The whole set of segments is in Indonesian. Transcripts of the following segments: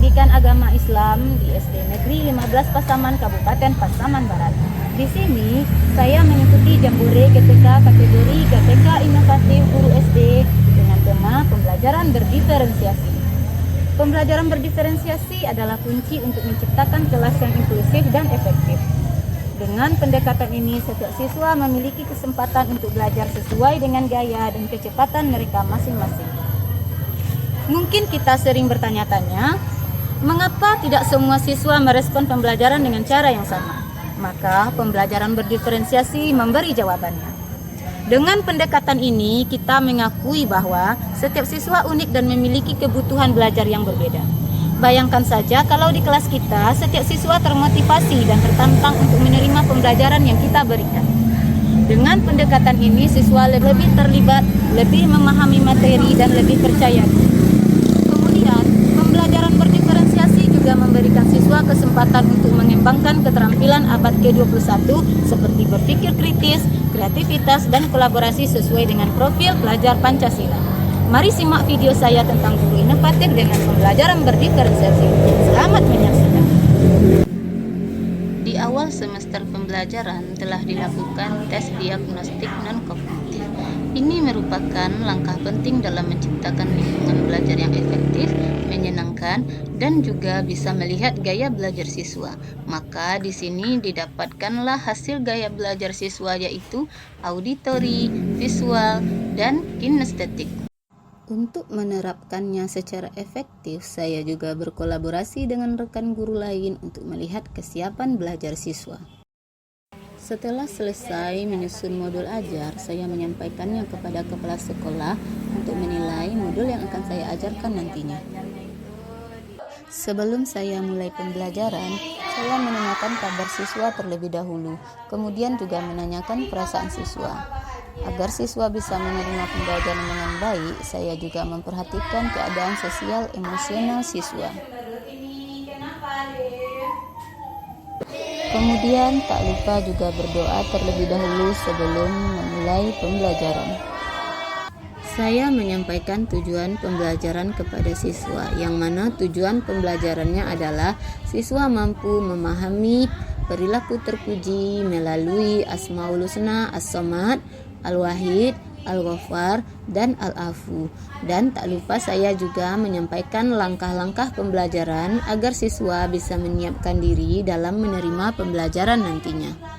Pendidikan Agama Islam di SD Negeri 15 Pasaman, Kabupaten Pasaman Barat. Di sini saya mengikuti jambore GTK kategori GTK Inovatif Guru SD dengan tema pembelajaran berdiferensiasi. Pembelajaran berdiferensiasi adalah kunci untuk menciptakan kelas yang inklusif dan efektif. Dengan pendekatan ini, setiap siswa memiliki kesempatan untuk belajar sesuai dengan gaya dan kecepatan mereka masing-masing. Mungkin kita sering bertanya-tanya, mengapa tidak semua siswa merespon pembelajaran dengan cara yang sama? Maka pembelajaran berdiferensiasi memberi jawabannya. Dengan pendekatan ini, kita mengakui bahwa setiap siswa unik dan memiliki kebutuhan belajar yang berbeda. Bayangkan saja kalau di kelas kita, setiap siswa termotivasi dan tertantang untuk menerima pembelajaran yang kita berikan. Dengan pendekatan ini, siswa lebih terlibat, lebih memahami materi, dan lebih percaya diri. Kemudian, pembelajaran berdiferensiasi juga memberikan siswa kesempatan untuk mengembangkan keterampilan abad ke-21 seperti berpikir kritis, kreativitas, dan kolaborasi sesuai dengan profil pelajar Pancasila. Mari simak video saya tentang guru inovatif dengan pembelajaran berdiferensiasi. Selamat menyaksikan. Di awal semester pembelajaran telah dilakukan tes diagnostik non-kognitif. Ini merupakan langkah penting dalam menciptakan lingkungan belajar yang efektif, menyenangkan, dan juga bisa melihat gaya belajar siswa. Maka di sini didapatkanlah hasil gaya belajar siswa, yaitu auditori, visual, dan kinestetik. Untuk menerapkannya secara efektif, saya juga berkolaborasi dengan rekan guru lain untuk melihat kesiapan belajar siswa. Setelah selesai menyusun modul ajar, saya menyampaikannya kepada kepala sekolah untuk menilai modul yang akan saya ajarkan nantinya. Sebelum saya mulai pembelajaran, saya menanyakan kabar siswa terlebih dahulu, kemudian juga menanyakan perasaan siswa. Agar siswa bisa menerima pembelajaran dengan baik, saya juga memperhatikan keadaan sosial emosional siswa. Kemudian tak lupa juga berdoa terlebih dahulu sebelum memulai pembelajaran. Saya menyampaikan tujuan pembelajaran kepada siswa, yang mana tujuan pembelajarannya adalah siswa mampu memahami perilaku terpuji melalui Asmaul Husna, As-Somad, Al-Wahid, Al-Ghaffar, dan Al-Afu. Dan tak lupa saya juga menyampaikan langkah-langkah pembelajaran agar siswa bisa menyiapkan diri dalam menerima pembelajaran nantinya.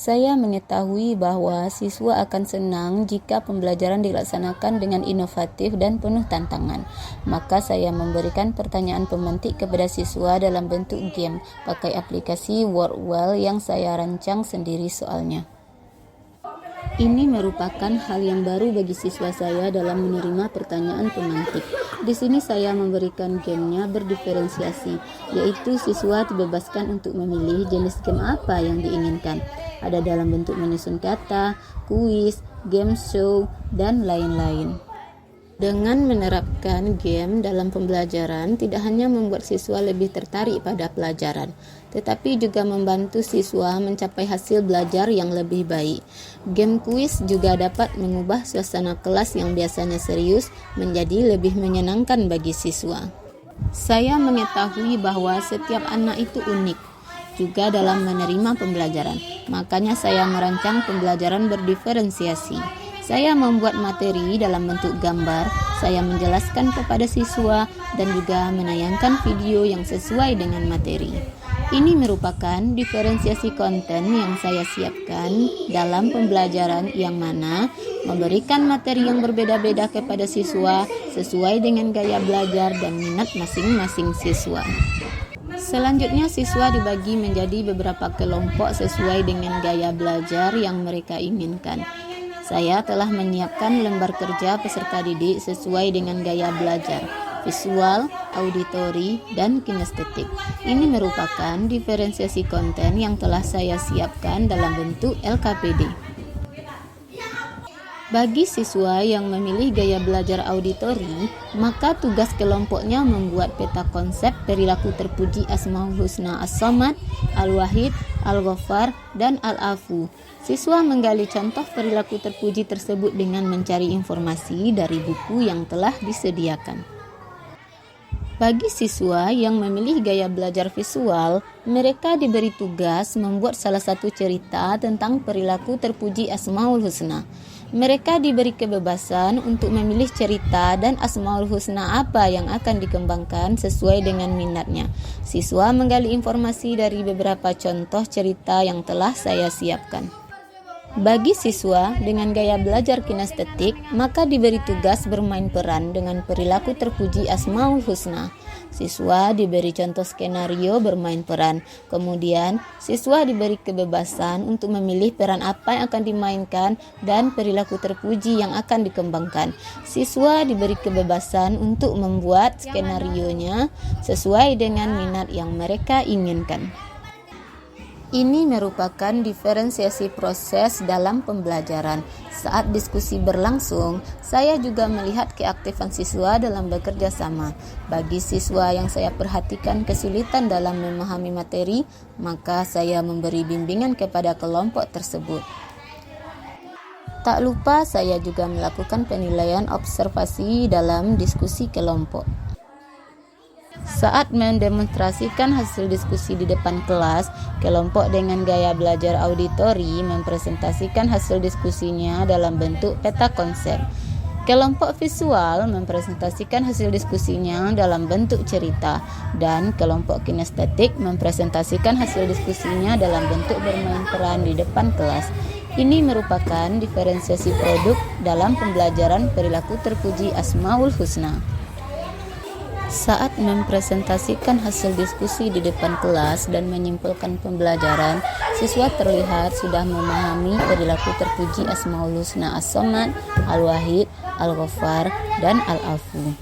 Saya mengetahui bahwa siswa akan senang jika pembelajaran dilaksanakan dengan inovatif dan penuh tantangan. Maka saya memberikan pertanyaan pemantik kepada siswa dalam bentuk game pakai aplikasi Wordwell yang saya rancang sendiri soalnya. Ini merupakan hal yang baru bagi siswa saya dalam menerima pertanyaan pemantik. Di sini saya memberikan gamenya berdiferensiasi, yaitu siswa dibebaskan untuk memilih jenis game apa yang diinginkan. Ada dalam bentuk menyusun kata, kuis, game show, dan lain-lain. Dengan menerapkan game dalam pembelajaran, tidak hanya membuat siswa lebih tertarik pada pelajaran, tetapi juga membantu siswa mencapai hasil belajar yang lebih baik. Game kuis juga dapat mengubah suasana kelas yang biasanya serius menjadi lebih menyenangkan bagi siswa. Saya mengetahui bahwa setiap anak itu unik juga dalam menerima pembelajaran. Makanya saya merancang pembelajaran berdiferensiasi. Saya membuat materi dalam bentuk gambar, saya menjelaskan kepada siswa, dan juga menayangkan video yang sesuai dengan materi. Ini merupakan diferensiasi konten yang saya siapkan dalam pembelajaran, yang mana memberikan materi yang berbeda-beda kepada siswa sesuai dengan gaya belajar dan minat masing-masing siswa. Selanjutnya, siswa dibagi menjadi beberapa kelompok sesuai dengan gaya belajar yang mereka inginkan. Saya telah menyiapkan lembar kerja peserta didik sesuai dengan gaya belajar, visual, auditori, dan kinestetik. Ini merupakan diferensiasi konten yang telah saya siapkan dalam bentuk LKPD. Bagi siswa yang memilih gaya belajar auditori, maka tugas kelompoknya membuat peta konsep perilaku terpuji Asmaul Husna, As-Somad, Al-Wahid, Al-Ghaffar, dan Al-Afu. Siswa menggali contoh perilaku terpuji tersebut dengan mencari informasi dari buku yang telah disediakan. Bagi siswa yang memilih gaya belajar visual, mereka diberi tugas membuat salah satu cerita tentang perilaku terpuji Asmaul Husna. Mereka diberi kebebasan untuk memilih cerita dan Asmaul Husna apa yang akan dikembangkan sesuai dengan minatnya. Siswa menggali informasi dari beberapa contoh cerita yang telah saya siapkan. Bagi siswa dengan gaya belajar kinestetik, maka diberi tugas bermain peran dengan perilaku terpuji Asmaul Husna. Siswa diberi contoh skenario bermain peran. Kemudian, siswa diberi kebebasan untuk memilih peran apa yang akan dimainkan dan perilaku terpuji yang akan dikembangkan. Siswa diberi kebebasan untuk membuat skenarionya sesuai dengan minat yang mereka inginkan. Ini merupakan diferensiasi proses dalam pembelajaran. Saat diskusi berlangsung, saya juga melihat keaktifan siswa dalam bekerja sama. Bagi siswa yang saya perhatikan kesulitan dalam memahami materi, maka saya memberi bimbingan kepada kelompok tersebut. Tak lupa saya juga melakukan penilaian observasi dalam diskusi kelompok. Saat mendemonstrasikan hasil diskusi di depan kelas, kelompok dengan gaya belajar auditori mempresentasikan hasil diskusinya dalam bentuk peta konsep. Kelompok visual mempresentasikan hasil diskusinya dalam bentuk cerita, dan kelompok kinestetik mempresentasikan hasil diskusinya dalam bentuk bermain peran di depan kelas. Ini merupakan diferensiasi produk dalam pembelajaran perilaku terpuji Asmaul Husna. Saat mempresentasikan hasil diskusi di depan kelas dan menyimpulkan pembelajaran, siswa terlihat sudah memahami perilaku terpuji Asmaul Husna As-Samad, Al-Wahid, Al-Ghaffar, dan Al-Afu.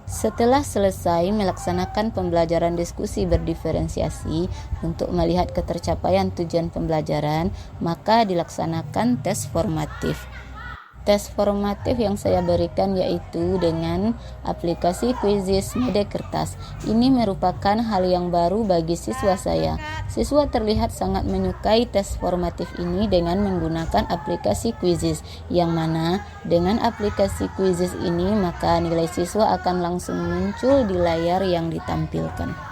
Setelah selesai melaksanakan pembelajaran diskusi berdiferensiasi untuk melihat ketercapaian tujuan pembelajaran, maka dilaksanakan tes formatif. Tes formatif yang saya berikan yaitu dengan aplikasi Quizizz Mede Kertas. Ini merupakan hal yang baru bagi siswa saya. Siswa terlihat sangat menyukai tes formatif ini dengan menggunakan aplikasi Quizizz, yang mana dengan aplikasi Quizizz ini maka nilai siswa akan langsung muncul di layar yang ditampilkan.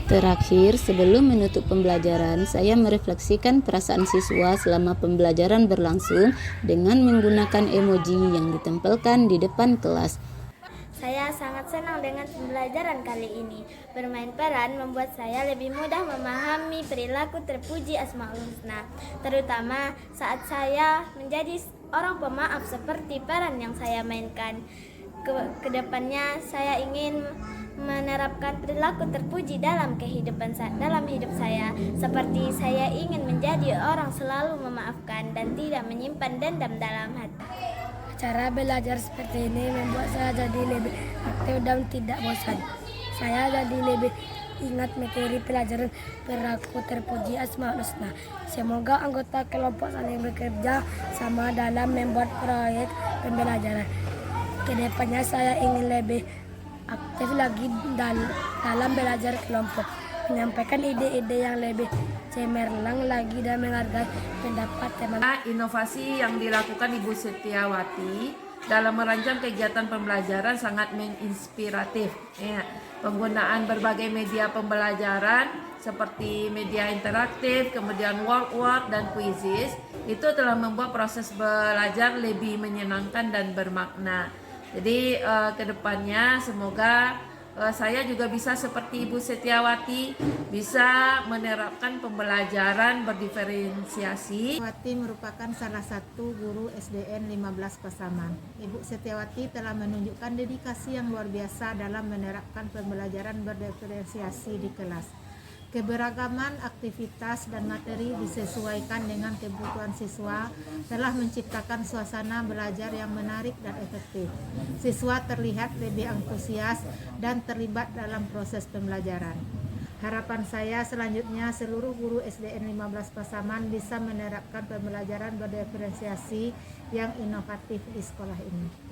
Terakhir, sebelum menutup pembelajaran, saya merefleksikan perasaan siswa selama pembelajaran berlangsung dengan menggunakan emoji yang ditempelkan di depan kelas. Saya sangat senang dengan pembelajaran kali ini. Bermain peran membuat saya lebih mudah memahami perilaku terpuji Asmaul Husna, terutama saat saya menjadi orang pemaaf seperti peran yang saya mainkan. Kedepannya saya ingin menerapkan perilaku terpuji dalam hidup saya, seperti saya ingin menjadi orang selalu memaafkan dan tidak menyimpan dendam dalam hati. Cara belajar seperti ini membuat saya jadi lebih aktif dan tidak bosan. Saya jadi lebih ingat materi pelajaran perilaku terpuji Asmaul Husna. Semoga anggota kelompok saling bekerja sama dalam membuat proyek pembelajaran. Kedepannya saya ingin lebih aktif lagi dalam belajar kelompok, menyampaikan ide-ide yang lebih cemerlang lagi dan menghargai pendapat teman. Inovasi yang dilakukan Ibu Setiawati dalam merancang kegiatan pembelajaran sangat menginspiratif. Penggunaan berbagai media pembelajaran seperti media interaktif, kemudian world dan Quizizz itu telah membuat proses belajar lebih menyenangkan dan bermakna. Jadi kedepannya semoga saya juga bisa seperti Ibu Setiawati bisa menerapkan pembelajaran berdiferensiasi. Setiawati merupakan salah satu guru SDN 15 Pasaman. Ibu Setiawati telah menunjukkan dedikasi yang luar biasa dalam menerapkan pembelajaran berdiferensiasi di kelas. Keberagaman aktivitas dan materi disesuaikan dengan kebutuhan siswa telah menciptakan suasana belajar yang menarik dan efektif. Siswa terlihat lebih antusias dan terlibat dalam proses pembelajaran. Harapan saya selanjutnya seluruh guru SDN 15 Pasaman bisa menerapkan pembelajaran berdiferensiasi yang inovatif di sekolah ini.